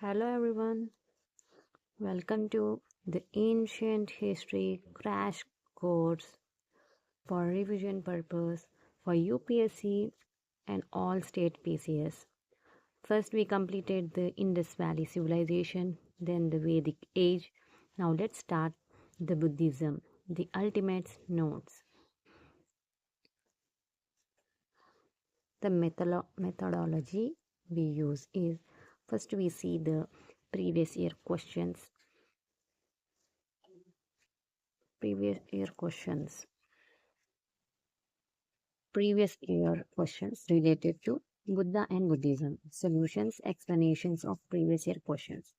Hello everyone, welcome to the Ancient History Crash Course for revision purpose for UPSC and all state PCS. First we completed the Indus Valley Civilization, then the Vedic Age. Now let's start the Buddhism, the ultimate notes. The methodology we use is first we see the previous year questions. Previous year questions related to Buddha and Buddhism. Solutions, explanations of previous year questions.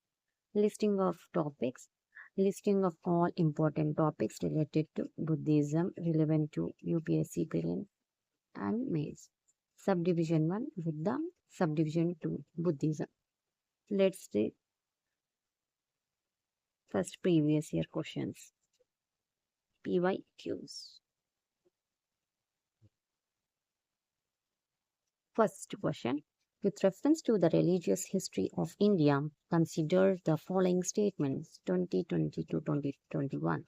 Listing of topics. Listing of all important topics related to Buddhism relevant to UPSC prelims and mains. Subdivision 1 Buddha, Subdivision 2 Buddhism. Let's see first previous year questions. PYQs. First question. With reference to the religious history of India, consider the following statements 2020 to 2021.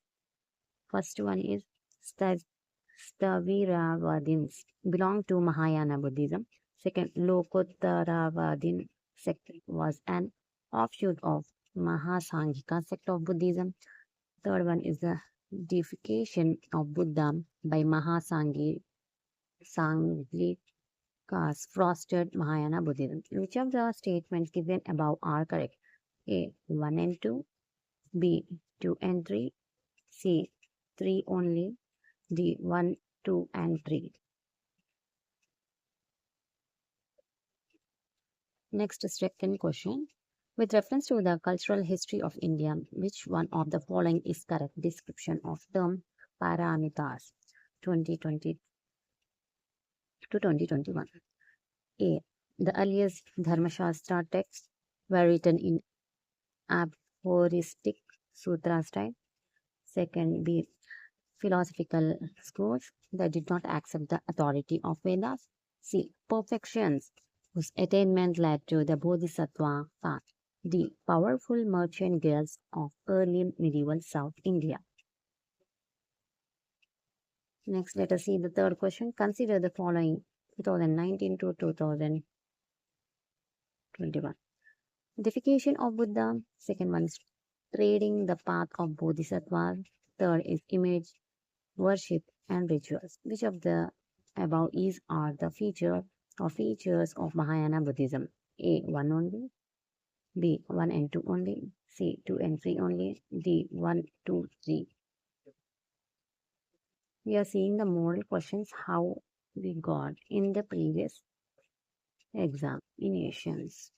First one is Staviravadins belong to Mahayana Buddhism. Second, Lokottaravadin sect was an offshoot of Mahasanghika sect of Buddhism. Third one is the deification of Buddha by Mahasanghika frosted Mahayana Buddhism. Which of the statements given above are correct? A. 1 and 2. B. 2 and 3. C. 3 only. D. 1, 2 and 3. Next, second question. With reference to the cultural history of India, which one of the following is correct description of term paramitas 2020 to 2021? A. The earliest Dharmashastra texts were written in aphoristic sutra style. Second, B. Philosophical schools that did not accept the authority of Vedas. C. Perfections whose attainment led to the Bodhisattva path. D. Powerful merchant guilds of early medieval South India. Next, let us see the third question. Consider the following 2019 to 2021. Deification of Buddha. Second one is trading the path of Bodhisattva. Third is image worship and rituals. Which of the above are the features of Mahayana Buddhism? A. 1 only. B. 1 and 2 only. C. 2 and 3 only. D. 1, 2, 3. We are seeing the questions how we got in the previous examinations,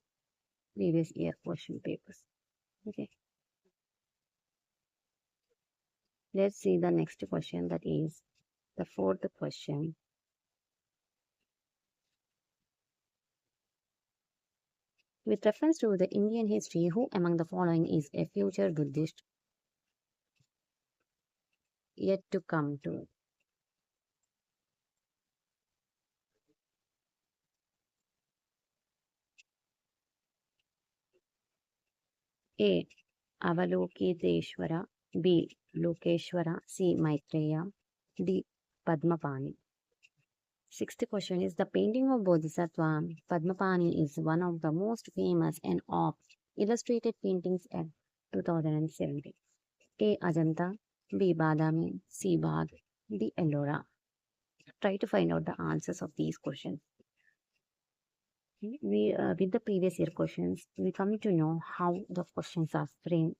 previous year question papers. Okay. Let's see the next question, that is the fourth question. With reference to the Indian history, who among the following is a future Buddhist yet to come to? A. Avalokiteshvara. B. Lokeshwara. C. Maitreya. D. Padmapani. Sixth question is the painting of Bodhisattva Padmapani is one of the most famous and oft illustrated paintings at 2017. A. Ajanta. B. Badami. C. Bagh. D. Ellora. Try to find out the answers of these questions. With the previous year questions, we come to know how the questions are framed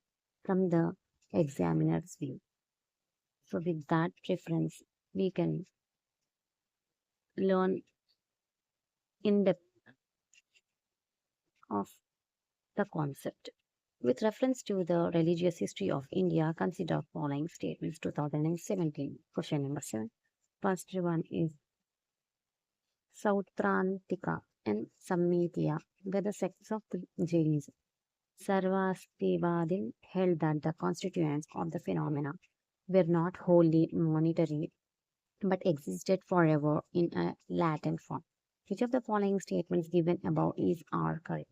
from the examiner's view. So with that reference, we can learn in depth of the concept. With reference to the religious history of India, consider following statements 2017. Question number 7. First one is Sautrantika and Sammitya were the sects of Jainism. Sarvastivadin held that the constituents of the phenomena were not wholly monetary but existed forever in a latent form. Which of the following statements given above are correct?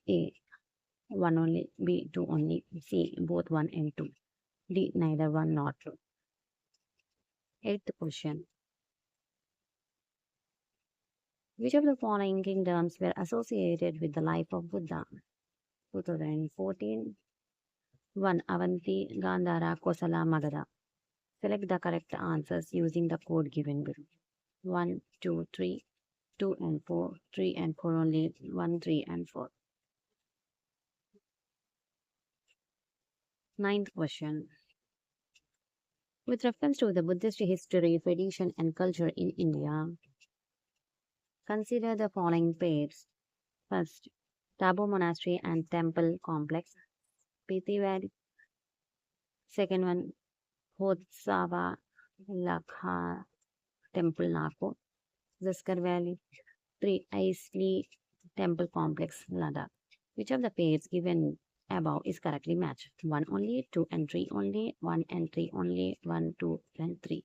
A. 1 only, B 2 only, C both 1 and 2, D neither 1 nor 2. Eighth question. Which of the following kingdoms were associated with the life of Buddha? 2014. 1. Avanti, Gandhara, Kosala, Magadha. Select the correct answers using the code given below. 1, 2, 3, 2 and 4, 3 and 4 only, 1, 3 and 4. Ninth question. With reference to the Buddhist history, tradition and culture in India, consider the following pairs. First, Tabo Monastery and Temple Complex, Piti Valley. Second one, Hotsava Lakha Temple Nako, Zaskar Valley. 3. Isley Temple Complex, Ladakh. Which of the pairs given above is correctly matched? 1 only, 2 and 3 only, 1 and 3 only, 1, 2 and 3.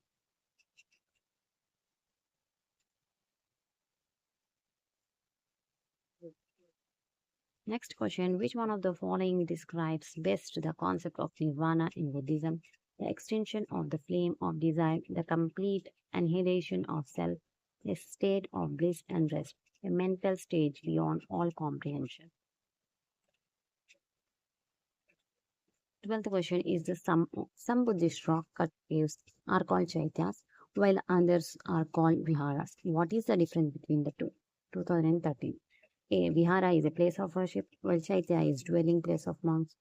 Next question. Which one of the following describes best the concept of nirvana in Buddhism? The extinction of the flame of desire, the complete annihilation of self, a state of bliss and rest, a mental stage beyond all comprehension. 12th question is the some Buddhist rock cut caves are called chaityas, while others are called viharas. What is the difference between the two? 2013. A. Vihara is a place of worship, while Chaitya is dwelling place of monks.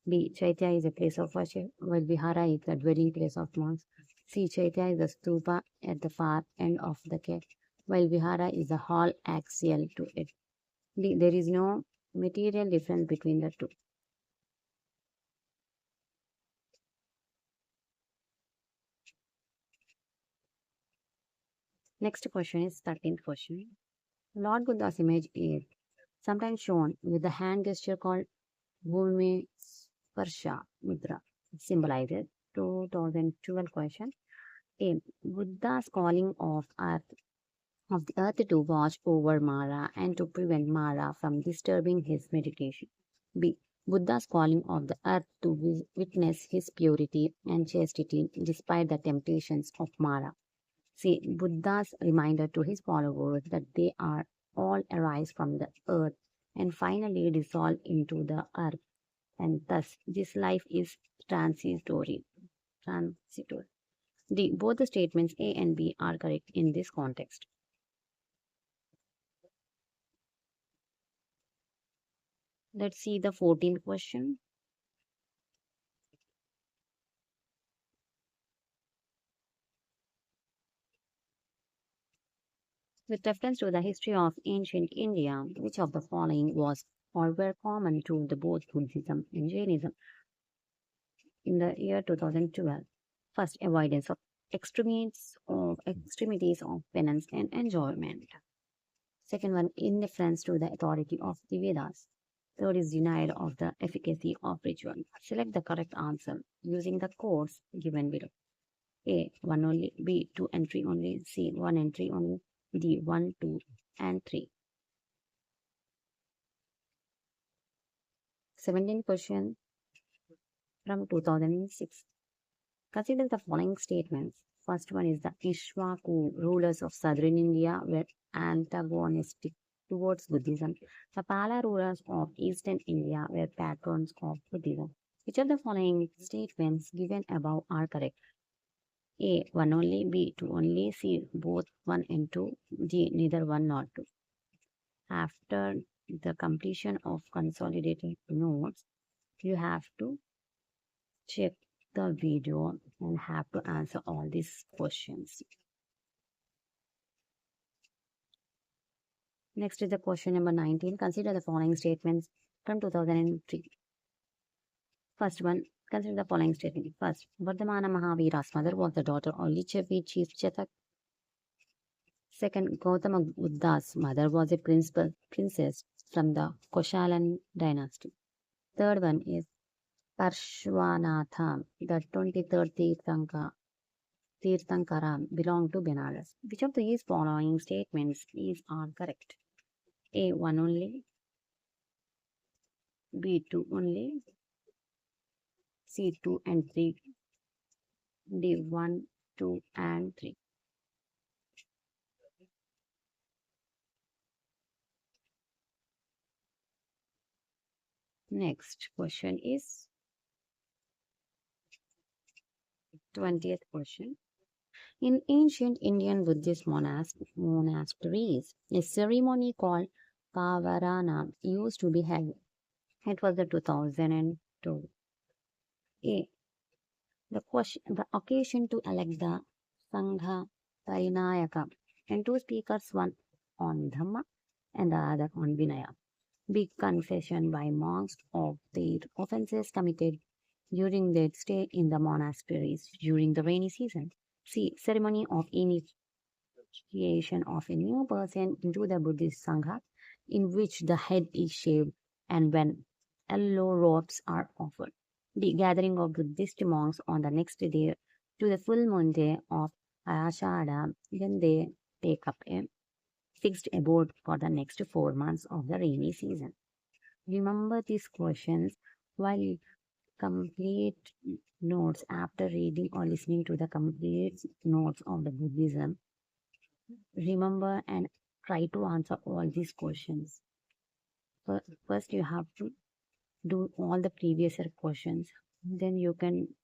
B. Chaitya is a place of worship, while Vihara is the dwelling place of monks. C. Chaitya is the stupa at the far end of the cave, while Vihara is the hall axial to it. D. There is no material difference between the two. Next question is 13th question. Lord Buddha's image is sometimes shown with the hand gesture called Bhumi Sparsha Mudra. Symbolizes 2012 question. A. Buddha's calling of the earth to watch over Mara and to prevent Mara from disturbing his meditation. B. Buddha's calling of the earth to witness his purity and chastity despite the temptations of Mara. C. Buddha's reminder to his followers that they are all arise from the earth and finally dissolve into the earth, and thus this life is transitory. Transitory. D. Both the statements A and B are correct in this context. Let's see the 14th question. With reference to the history of ancient India, which of the following was or were common to the both Buddhism and Jainism in the year 2012? First, avoidance of extremities of penance and enjoyment. Second one, indifference to the authority of the Vedas. Third is denial of the efficacy of ritual. Select the correct answer using the codes given below. A. 1 only, B. 2 and 3 only, C. 1 and 3 only, D. 1, 2 and 3. 17th question from 2006. Consider the following statements. First one is the Ishwaku rulers of southern India were antagonistic towards Buddhism. The Pala rulers of eastern India were patrons of Buddhism. Which of the following statements given above are correct? A. 1 only, B. 2 only, C. Both 1 and 2, D. Neither 1 nor 2. After the completion of consolidated notes, you have to check the video and have to answer all these questions. Next is the question number 19. Consider the following statements from 2003. First one, consider the following statement. First, Vardhamana Mahavira's mother was the daughter of Lichavi chief Chatak. Second, Gautama Buddha's mother was a princess from the Koshalan dynasty. Third one is Parshvanatha, the 23rd Tirthankara, belonged to Benares. Which of these following statements are correct? A. 1 only, B 2 only, C 2 and 3, D 1, 2 and 3. Next question is 20th question. In ancient Indian Buddhist monasteries, a ceremony called Pavarana used to be held. It was the 2002. A. The occasion to elect the Sangha Parinayaka and two speakers, one on Dhamma and the other on Vinaya. B. Confession by monks of their offences committed during their stay in the monasteries during the rainy season. C. Ceremony of initiation of a new person into the Buddhist Sangha, in which the head is shaved and when yellow robes are offered. The gathering of Buddhist monks on the next day to the full moon day of Ashada, when they take up a fixed abode for the next 4 months of the rainy season. Remember these questions while complete notes after reading or listening to the complete notes of the Buddhism. Remember and try to answer all these questions. First, you have to do all the previous year questions. Then you can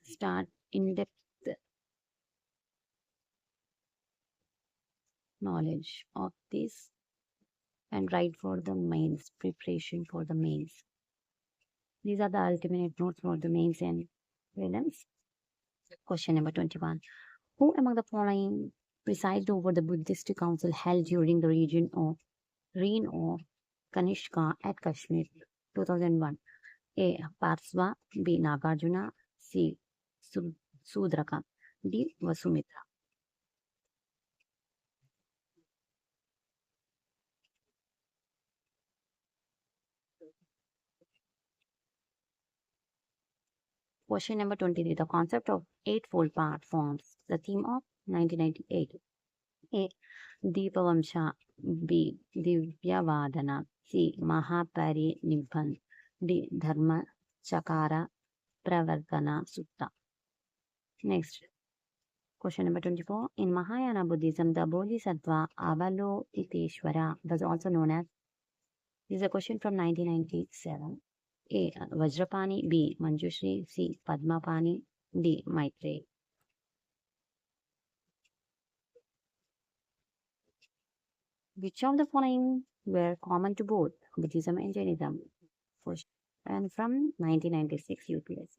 start in-depth knowledge of this and write for the mains, preparation for the mains. These are the ultimate notes for the mains and prelims. Question number 21. Who among the following presided over the Buddhist council held during the reign of Kanishka at Kashmir 2001? A. Parsva, B. Nagarjuna, C. Sudraka, D. Vasumitra. Question number 23. The concept of eightfold path forms the theme of 1998. A. Deepavamsha, B. Divyavadana, C. Mahaparinibban, D. Dharma Chakara Pravartana Sutta. Next, question number 24. In Mahayana Buddhism, the Bodhisattva Avalokiteshvara was also known as. This is a question from 1997. A. Vajrapani, B. Manjushri, C. Padmapani, D. Maitreyi. Which of the following were common to both Buddhism and Jainism? First, and from 1996 UPS.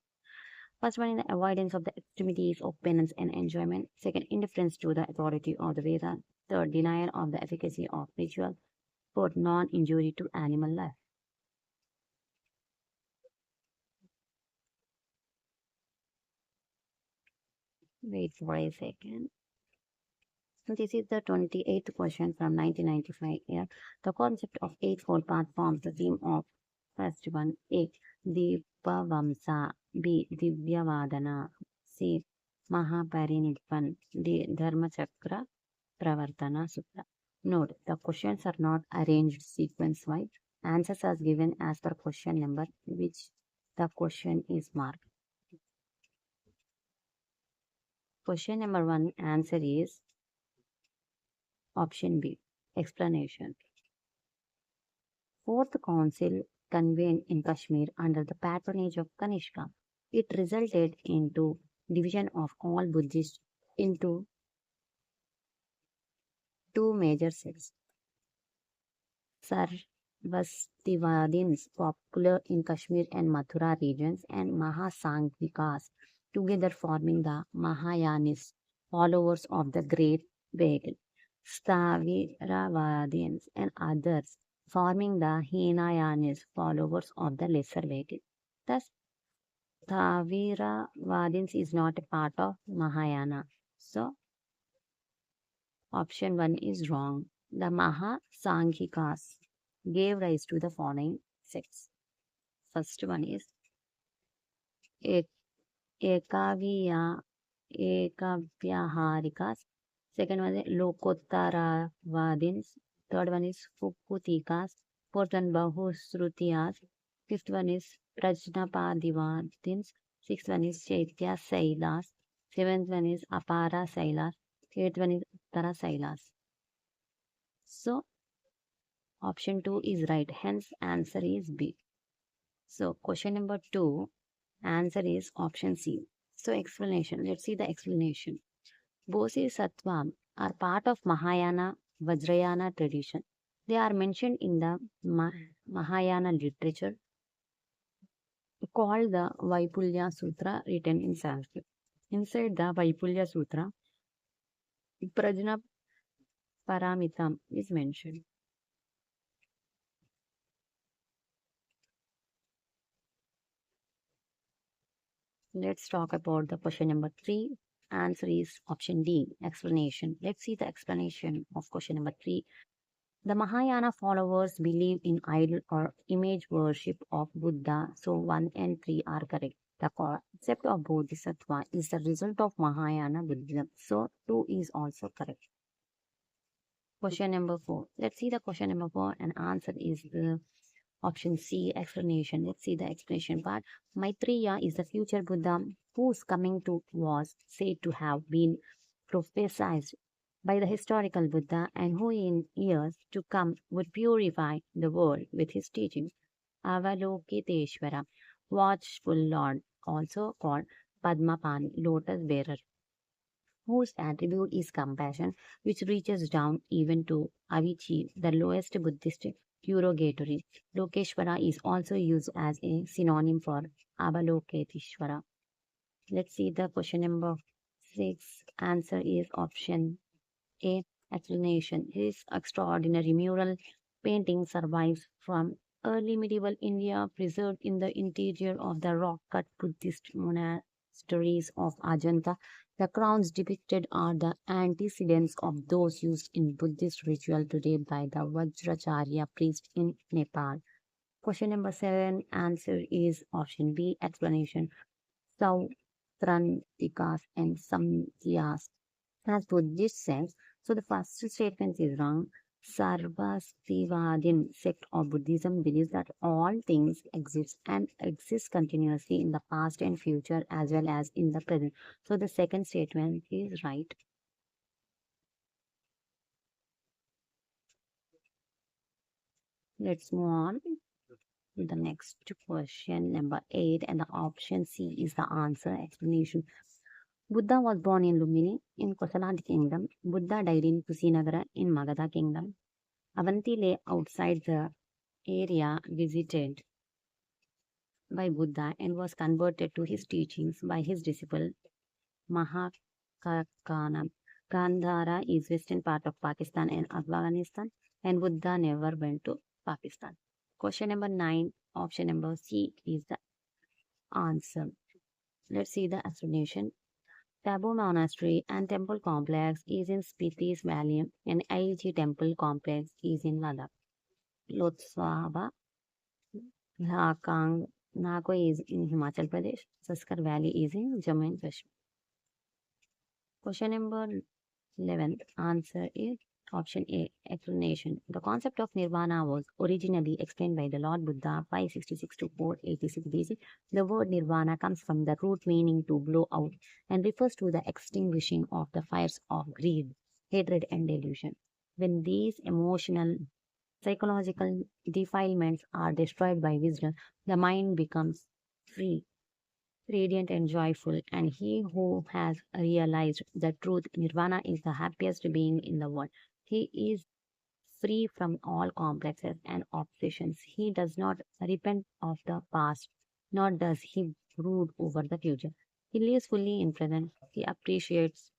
First one is the avoidance of the extremities of penance and enjoyment. Second, indifference to the authority of the Veda. Third, denial of the efficacy of ritual. Fourth, non-injury to animal life. Wait for a second. This is the 28th question from 1995 here. The concept of eightfold path forms the theme of first one. A. Deepavamsa, B. Divyavadana, C. Mahaparinidban, D. Dharmachakra Pravartana Sutta. Note, the questions are not arranged sequence-wise. Answers are given as per question number, which the question is marked. Question number 1 answer is option B. Explanation. Fourth Council convened in Kashmir under the patronage of Kanishka. It resulted into division of all Buddhists into two major sects. Sarvastivadins, popular in Kashmir and Mathura regions, and Mahasanghikas, together forming the Mahayanis, followers of the Great Vehicle. Staviravadins and others forming the Hinayanis, followers of the Lesser Vehicle. Thus, Staviravadins is not a part of Mahayana. So, option 1 is wrong. The Mahasanghikas gave rise to the following sects. First one is Ekaviya Ekavyaharikas. Second one is Lokottaravadins. Third one is Fukutikas. Fourth one Bahusrutiyas. Fifth one is Prajnapadivadins. Sixth one is Chaitya Sailas. Seventh one is Apara Sailas. Eighth one is Uttara Sailas. So option 2 is right. Hence answer is B. So question number 2, answer is option C. So explanation. Let's see the explanation. Bodhisattvas are part of Mahayana Vajrayana tradition. They are mentioned in the Mahayana literature called the Vaipulya Sutra written in Sanskrit. Inside the Vaipulya Sutra, Prajna Paramitam is mentioned. Let's talk about the question number 3. Answer is option D, explanation. Let's see the explanation of question number 3. The Mahayana followers believe in idol or image worship of Buddha, so 1 and 3 are correct. The concept of Bodhisattva is the result of Mahayana Buddhism, so 2 is also correct. Question number 4. Let's see the question number 4 and answer is the option C, explanation. Let's see the explanation part. Maitreya is the future Buddha whose coming to was said to have been prophesied by the historical Buddha and who in years to come would purify the world with his teachings. Avalokiteshvara, watchful Lord, also called Padmapani, lotus bearer, whose attribute is compassion, which reaches down even to Avicii, the lowest Buddhist purgatory. Lokeshwara is also used as a synonym for Avalokiteshvara. Let's see the question number 6. Answer is option A, explanation. His extraordinary mural painting survives from early medieval India, preserved in the interior of the rock-cut Buddhist monasteries of Ajanta. The crowns depicted are the antecedents of those used in Buddhist ritual today by the Vajracharya priest in Nepal. Question number 7, answer is option B, explanation. Sautrantikas and Samkhya's as Buddhist sects. So the first statement is wrong. Sarvastivadin sect of Buddhism believes that all things exist and exist continuously in the past and future as well as in the present. So the second statement is right. Let's move on to the next question, number 8, and the option C is the answer, explanation. Buddha was born in Lumbini in Kosalati kingdom. Buddha died in Kusinagara in Magadha kingdom. Avanti lay outside the area visited by Buddha and was converted to his teachings by his disciple Mahakakana. Gandhara is western part of Pakistan and Afghanistan, and Buddha never went to Pakistan. Question number 9, option number C is the answer. Let's see the explanation. Tabu Monastery and Temple Complex is in Spiti's Valley, and ILG Temple Complex is in Ladakh. Lotswaba, Lakang, Nago is in Himachal Pradesh. Saskar Valley is in Jammu and Kashmir. Question number 11. Answer is option A, explanation. The concept of nirvana was originally explained by the Lord Buddha 566 to 486 BC. The word nirvana comes from the root meaning to blow out and refers to the extinguishing of the fires of greed, hatred, and delusion. When these emotional, psychological defilements are destroyed by wisdom, the mind becomes free, radiant, and joyful. And he who has realized the truth, nirvana is the happiest being in the world. He is free from all complexes and obsessions. He does not repent of the past, nor does he brood over the future. He lives fully in present. He appreciates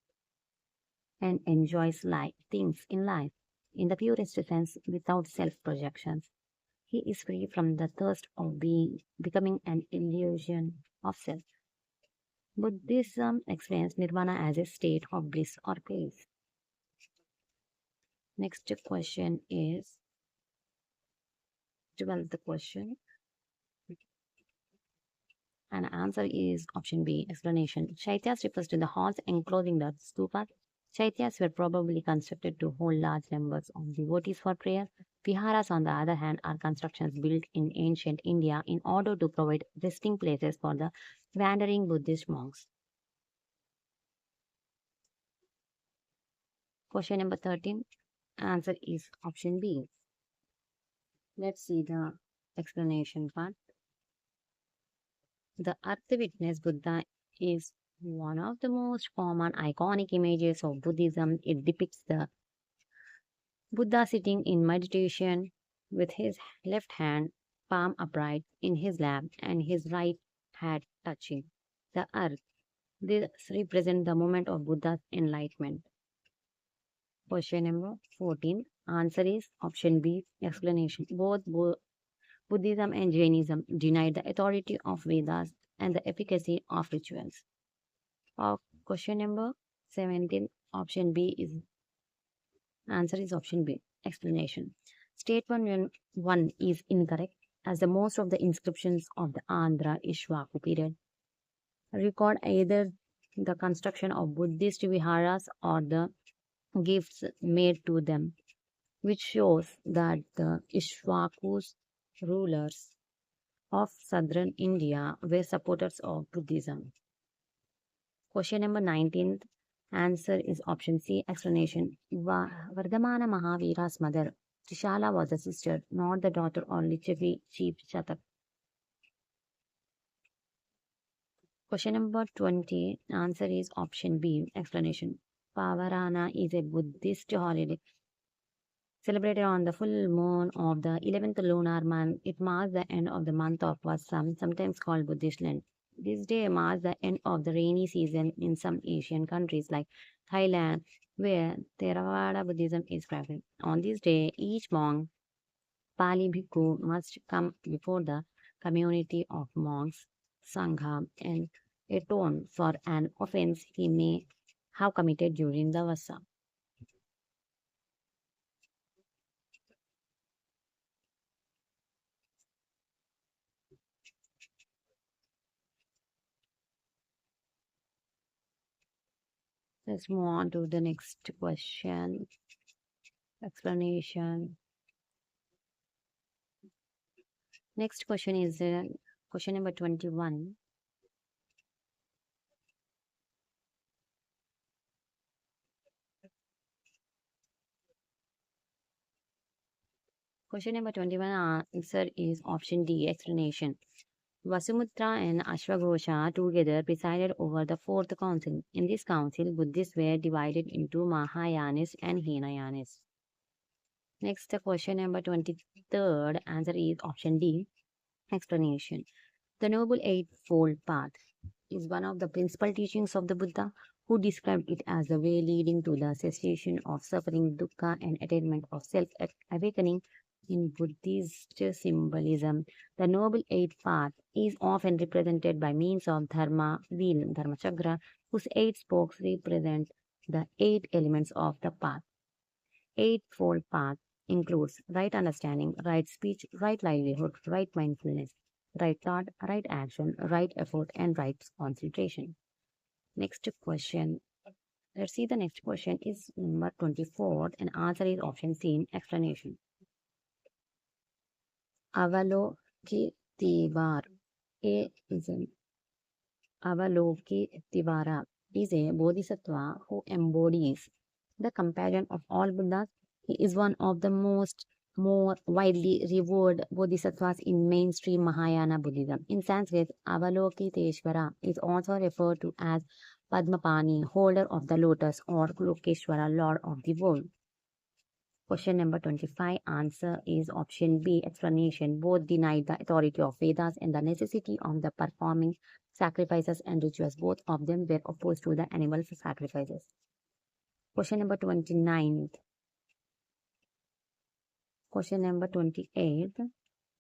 and enjoys life, things in life in the purest sense without self-projections. He is free from the thirst of being, becoming an illusion of self. Buddhism explains nirvana as a state of bliss or peace. Next question is 12th question. And answer is option B, explanation. Shaityas refers to the halls enclosing the stupas. Chaityas were probably constructed to hold large numbers of devotees for prayer. Viharas, on the other hand, are constructions built in ancient India in order to provide resting places for the wandering Buddhist monks. Question number 13. Answer is option B. Let's see the explanation part. The Earth Witness Buddha is one of the most common iconic images of Buddhism. It depicts the Buddha sitting in meditation with his left hand palm upright in his lap and his right hand touching the earth. This represents the moment of Buddha's enlightenment. Question number 14. Answer is option B. Explanation. Both Buddhism and Jainism deny the authority of Vedas and the efficacy of rituals. Question number 17. Option B is answer is option B. Explanation. Statement 1 is incorrect as the most of the inscriptions of the Andhra Ishwaku period record either the construction of Buddhist viharas or the gifts made to them, which shows that the Ishwakus rulers of southern India were supporters of Buddhism. Question number 19. Answer is option C. Explanation. Vardhamana Mahavira's mother, Trishala, was a sister, not the daughter of Lichavi chief Shatak. Question number 20. Answer is option B. Explanation. Pavarana is a Buddhist holiday celebrated on the full moon of the 11th lunar month. It marks the end of the month of Vasam, sometimes called Buddhist Lent. This day marks the end of the rainy season in some Asian countries like Thailand, where Theravada Buddhism is practiced. On this day, each monk, Pali Bhikkhu, must come before the community of monks, Sangha, and atone for an offense he may have committed during the Vasa. Let's move on to the next question. Explanation. Next question is question number 21. Question number 21 answer is option D. Explanation. Vasumutra and Ashwagosha together presided over the fourth council. In this council, Buddhists were divided into Mahayanists and Hinayanists. Next, the question number 23rd answer is option D. Explanation. The Noble Eightfold Path is one of the principal teachings of the Buddha, who described it as the way leading to the cessation of suffering, dukkha, and attainment of self-awakening. In Buddhist symbolism, the Noble Eight Path is often represented by means of Dharma wheel, Dharma Chakra, whose eight spokes represent the eight elements of the path. Eightfold Path includes right understanding, right speech, right livelihood, right mindfulness, right thought, right action, right effort, and right concentration. Next question. Let's see the next question is number 24 and answer is option C. Explanation. Avalokitivar is an Avalokitivara is a bodhisattva who embodies the companion of all Buddhas. He is one of the more widely revered bodhisattvas in mainstream Mahayana Buddhism. In Sanskrit, Avalokiteshvara is also referred to as Padmapani, holder of the lotus, or Lokeshwara, lord of the world. Question number 25. Answer is option B. Explanation. Both denied the authority of Vedas and the necessity of the performing sacrifices and rituals. Both of them were opposed to the animal sacrifices. Question number 29. Question number 28.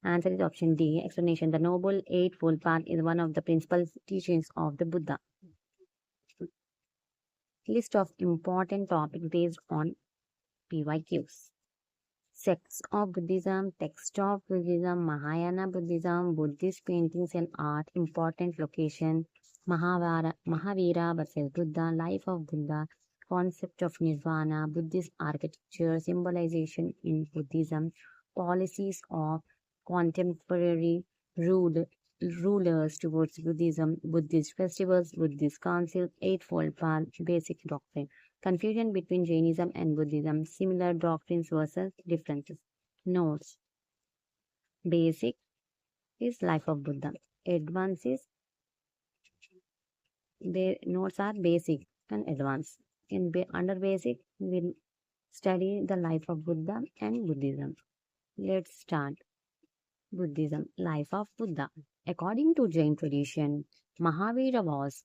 Answer is option D. Explanation. The Noble Eightfold Path is one of the principal teachings of the Buddha. List of important topics based on PYQs. Sects of Buddhism, text of Buddhism, Mahayana Buddhism, Buddhist paintings and art, important location, Mahavira versus Buddha, life of Buddha, concept of nirvana, Buddhist architecture, symbolization in Buddhism, policies of contemporary rule, rulers towards Buddhism, Buddhist festivals, Buddhist council, Eightfold Path, basic doctrine, confusion between Jainism and Buddhism, similar doctrines versus differences. Notes. Basic is life of Buddha. Advanced is notes are basic and advanced. Under basic, we'll study the life of Buddha and Buddhism. Let's start. Buddhism, life of Buddha. According to Jain tradition, Mahavira was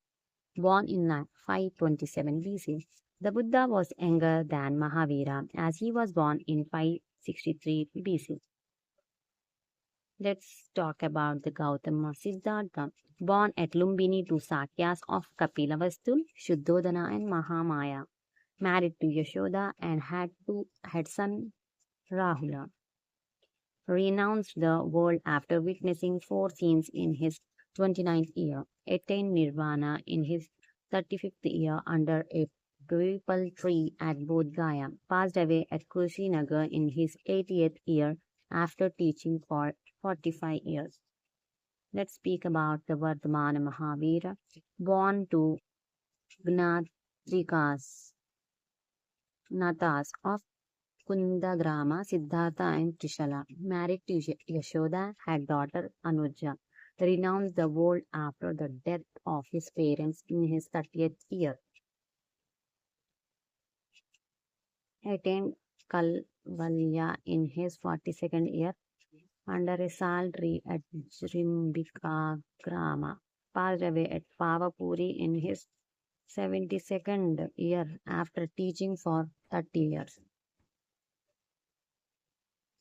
born in 527 BC. The Buddha was younger than Mahavira as he was born in 563 BC. Let's talk about the Gautama Siddhartha. Born at Lumbini to Sakyas of Kapilavastu, Shuddhodana and Mahamaya. Married to Yashoda and had son Rahula. Renounced the world after witnessing 4 scenes in his 29th year. Attained Nirvana in his 35th year under a Pipal tree at Bodh Gaya. Passed away at Kushinagar in his 80th year after teaching for 45 years. Let's speak about the Vardhamana Mahavira, born to Gnatrikas, Natas of Kundagrama, Siddhartha and Trishala. Married to Yashoda, had daughter Anuja. Renounced the world after the death of his parents in his 30th year. Attained Kalvalya in his 42nd year under a sal tree at Jrimbika Grama. Passed away at Pavapuri in his 72nd year after teaching for 30 years.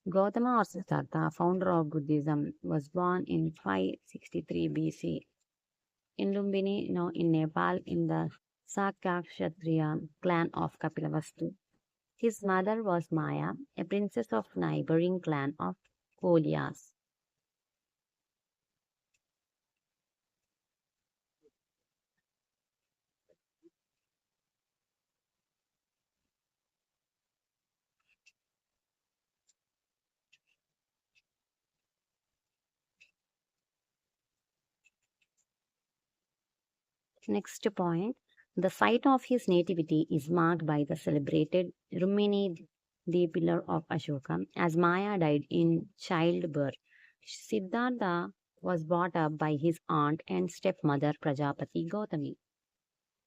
Gautama or Siddhartha, founder of Buddhism, was born in 563 BC in Lumbini, now in Nepal, in the Sakya Kshatriya clan of Kapilavastu. His mother was Maya, a princess of neighboring clan of Kolyas. Next point, the site of his nativity is marked by the celebrated Rumini, the pillar of Ashoka, as Maya died in childbirth. Siddhartha was brought up by his aunt and stepmother Prajapati Gautami.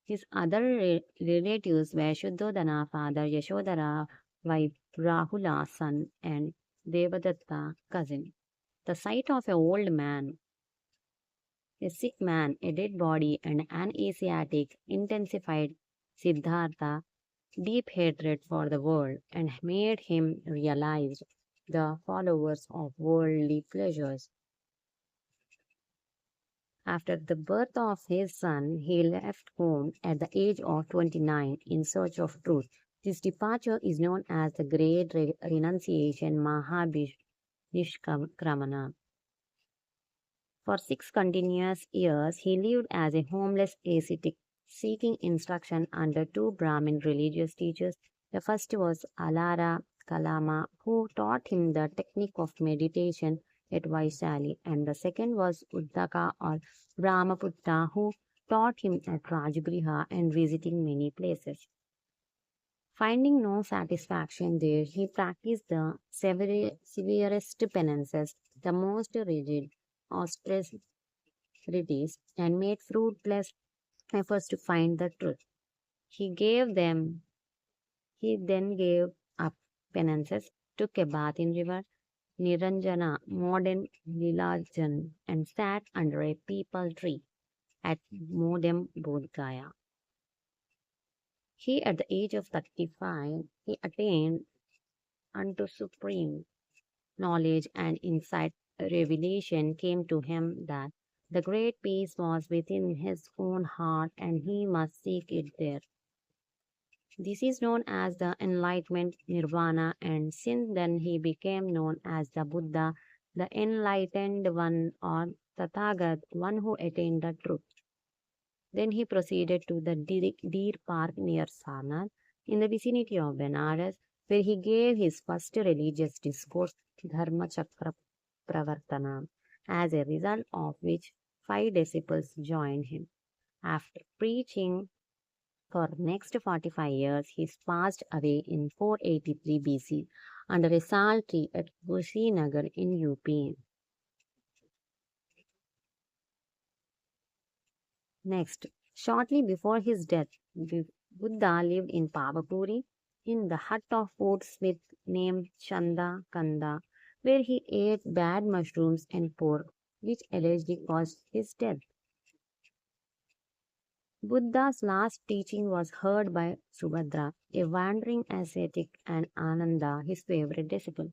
His other relatives were Shuddhodana, father, Yashodhara, wife, Rahula, son, and Devadatta, cousin. The sight of an old man, a sick man, a dead body, and an Asiatic intensified Siddhartha deep hatred for the world and made him realize the followers of worldly pleasures. After the birth of his son, he left home at the age of 29 in search of truth. This departure is known as the Great Renunciation Mahabhishkramana. For 6 continuous years, he lived as a homeless ascetic, seeking instruction under 2 Brahmin religious teachers. The first was Alara Kalama, who taught him the technique of meditation at Vaishali, and the second was Uddaka or Brahmaputta, who taught him at Rajgriha and visiting many places. Finding no satisfaction there, he practiced the severest penances, the most rigid austerities, and made fruitless efforts to find the truth. He gave them He then gave up penances, took a bath in river Niranjana, modern Lilajan, and sat under a peepal tree at Modem Bodh Gaya. At the age of 35, he attained unto supreme knowledge and insight. Revelation came to him that the great peace was within his own heart and he must seek it there. This is known as the enlightenment nirvana, and since then he became known as the Buddha, the enlightened one, or Tathagat, one who attained the truth. Then he proceeded to the Deer Park near Sarnath, in the vicinity of Benares, where he gave his first religious discourse, Dharma Chakra Pravartana, as a result of which 5 disciples joined him. After preaching for next 45 years, he passed away in 483 BC under a sal tree at Kushinagar in UP. Next, shortly before his death, Buddha lived in Pavapuri in the hut of woodsmith named Chanda Kanda, where he ate bad mushrooms and pork, which allegedly caused his death. Buddha's last teaching was heard by Subhadra, a wandering ascetic, and Ananda, his favorite disciple.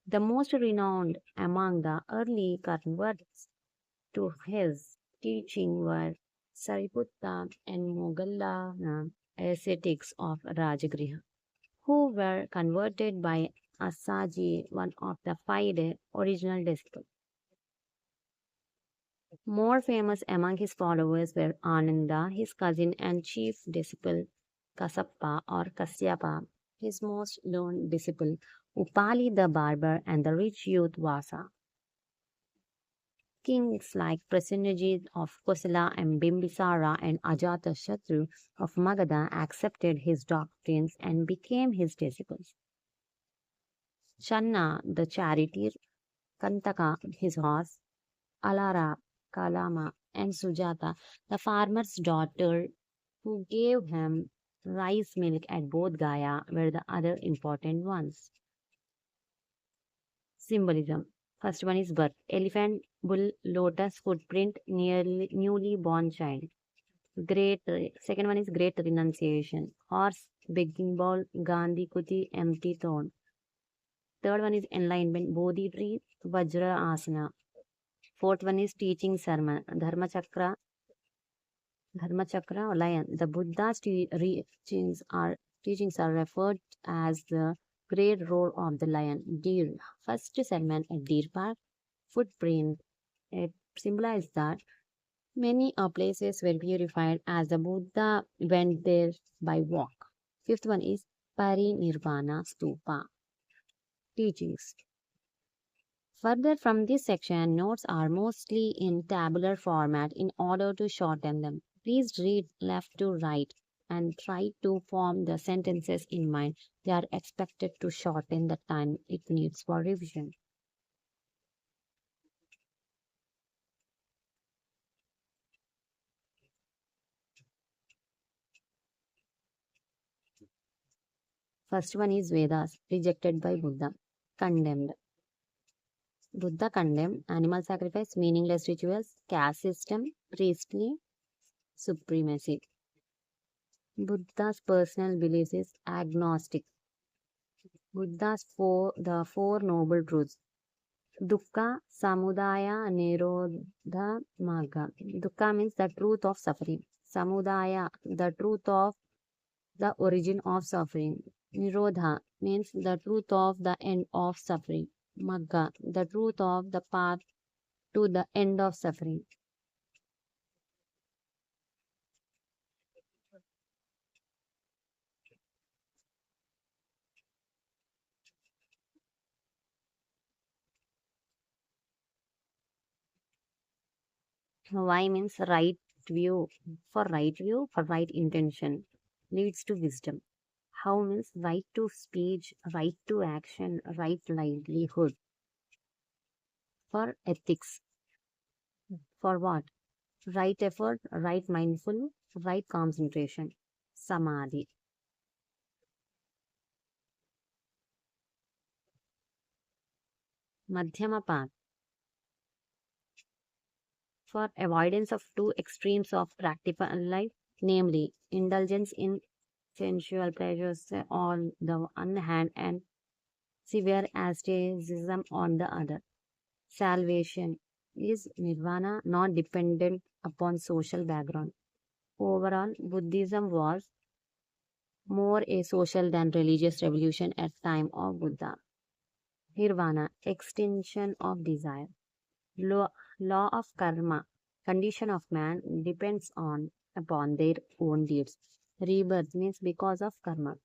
The most renowned among the early converts to his teaching were Sariputta and Mogallana, ascetics of Rajagriha, who were converted by Assaji, one of the 5 original disciples. More famous among his followers were Ananda, his cousin and chief disciple, Kasappa or Kasyapa, his most learned disciple, Upali the barber, and the rich youth Vasa. Kings like Prasenajit of Kosala and Bimbisara and Ajatashatru of Magadha accepted his doctrines and became his disciples. Channa, the charioteer, Kantaka, his horse, Alara, Kalama, and Sujata, the farmer's daughter who gave him rice milk at Bodh Gaya, were the other important ones. Symbolism. First one is birth. Elephant, bull, lotus, footprint, newly born child. Great. Second one is great renunciation. Horse, begging bowl, Gandhi kuti, empty thorn. Third one is enlightenment. Bodhi tree, Vajra asana. Fourth one is teaching sermon. Dharma Chakra or lion. The Buddha's teachings are referred as the great roar of the lion. Deer. First sermon at Deer Park. Footprint. It symbolizes that many places were purified as the Buddha went there by walk. Fifth one is Parinirvana Stupa. Teachings. Further from this section, notes are mostly in tabular format in order to shorten them. Please read left to right and try to form the sentences in mind. They are expected to shorten the time it needs for revision. First one is Vedas, rejected by Buddha, condemned. Buddha condemned animal sacrifice, meaningless rituals, caste system, priestly supremacy. Buddha's personal beliefs is agnostic. The four noble truths. Dukkha, Samudaya, Nirodha, Magga. Dukkha means the truth of suffering. Samudaya, the truth of the origin of suffering. Nirodha means the truth of the end of suffering. Magga, the truth of the path to the end of suffering. Why means right view. For right intention leads to wisdom. How means right to speech, right to action, right livelihood. For ethics. For what? Right effort, right mindful, right concentration. Samadhi. Madhyama path. For avoidance of two extremes of practical life, namely indulgence in sensual pleasures on the one hand and severe asceticism on the other. Salvation is nirvana, not dependent upon social background. Overall, Buddhism was more a social than religious revolution at time of Buddha. Nirvana, extinction of desire. Law of karma, condition of man depends on upon their own deeds. Rebirth means because of karma.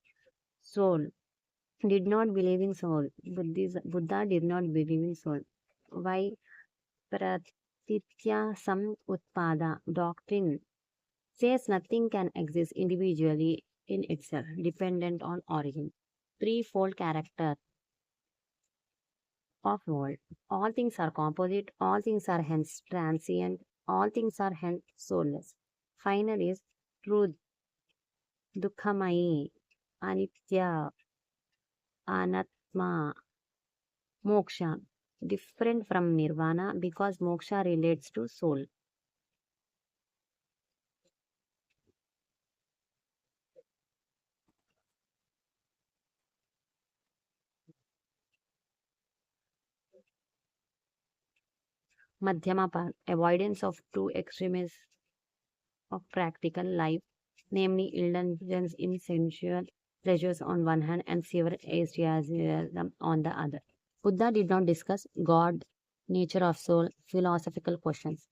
Soul did not believe in soul. Buddha did not believe in soul. Why? Pratitya Sam Utpada doctrine says nothing can exist individually in itself, dependent on origin. Threefold character of world. All things are composite, all things are hence transient, all things are hence soulless. Final is truth, dukkhamayi, anitya, anatma, moksha. Different from nirvana because moksha relates to soul. Madhyama path, avoidance of two extremes of practical life, namely indulgence in sensual pleasures on one hand and severe atheism on the other. Buddha did not discuss God, nature of soul, philosophical questions.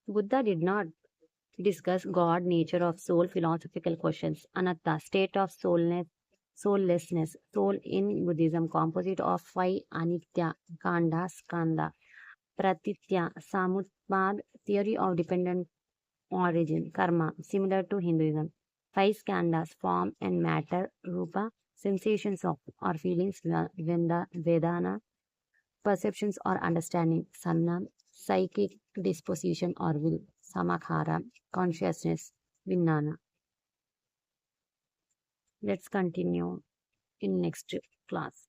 Buddha did not discuss God, nature of soul, philosophical questions. Anatta, state of soulness, soullessness. Soul in Buddhism, composite of five anitya, kanda, skanda, pratitya, samutpad, theory of dependent origin, karma, similar to Hinduism. Five skandhas, form and matter, rupa, sensations of or feelings, vedana, perceptions or understanding, sanna, psychic disposition or will, samakhara, consciousness, vijnana. Let's continue in next class.